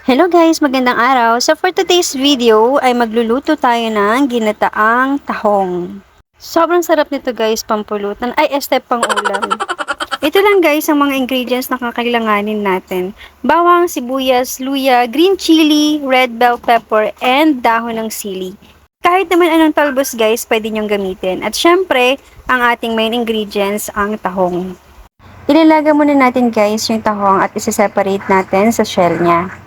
Hello guys, magandang araw. So for today's video ay magluluto tayo ng ginataang tahong. Sobrang sarap nito guys, pampulutan ay pang ulam. Ito lang guys ang mga ingredients na kakailanganin natin. Bawang, sibuyas, luya, green chili, red bell pepper, and dahon ng sili. Kahit naman anong talbos guys, pwede nyong gamitin. At syempre, ang ating main ingredients, ang tahong. Ilalaga muna natin guys yung tahong at isa-separate natin sa shell niya.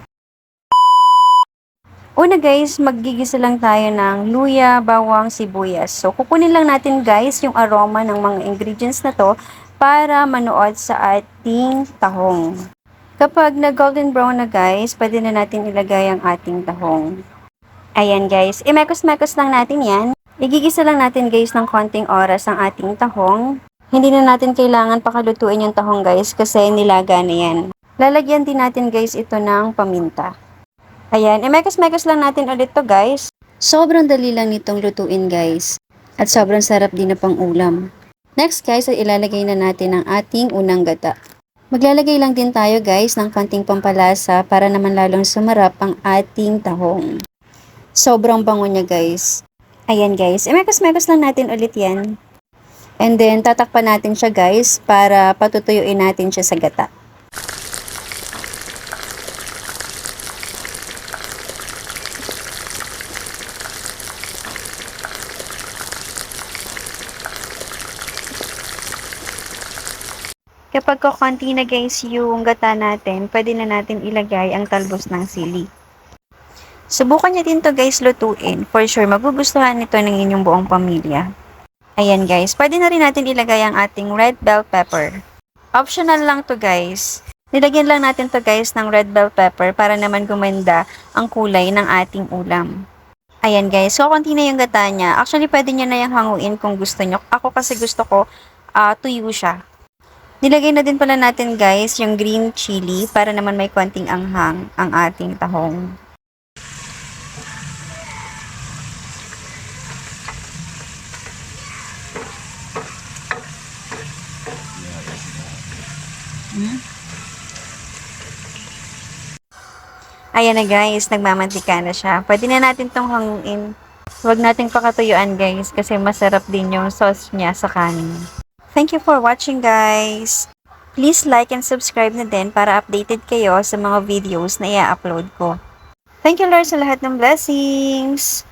Una guys, maggigisa lang tayo ng luya, bawang, sibuyas. So, kukunin lang natin guys yung aroma ng mga ingredients na to para manuot sa ating tahong. Kapag na-golden brown na guys, pwede na natin ilagay ang ating tahong. Ayan guys, imekos-mekos lang natin yan. Igigisa lang natin guys ng konting oras ang ating tahong. Hindi na natin kailangan pakalutuin yung tahong guys kasi nilaga na yan. Lalagyan din natin guys ito ng paminta. Ayan, imekos-mekos lang natin ulit to guys. Sobrang dali lang nitong lutuin guys. At sobrang sarap din na pang ulam. Next guys, ay ilalagay na natin ang ating unang gata. Maglalagay lang din tayo guys ng konting pampalasa para naman lalong sumarap ang ating tahong. Sobrang bango niya guys. Ayan guys, imekos-mekos lang natin ulit yan. And then tatakpan natin siya guys para patutuyuin natin siya sa gata. Kapag konti na guys yung gata natin, pwede na natin ilagay ang talbos ng sili. Subukan nyo din to guys lutuin. For sure, magugustuhan nito ng inyong buong pamilya. Ayan guys, pwede na rin natin ilagay ang ating red bell pepper. Optional lang to guys. Nilagyan lang natin to guys ng red bell pepper para naman gumanda ang kulay ng ating ulam. Ayan guys, so konti na yung gata niya. Actually, pwede nyo na yung hanguin kung gusto nyo. Ako kasi gusto ko tuyo siya. Nilagay na din pala natin guys yung green chili para naman may konting anghang ang ating tahong. Ayan na guys, nagmamantika na siya. Pwede na natin tong hanguin. Huwag nating pakatuyuan guys kasi masarap din yung sauce niya sa kanin. Thank you for watching guys! Please like and subscribe na din para updated kayo sa mga videos na i-upload ko. Thank you Lord sa lahat ng blessings!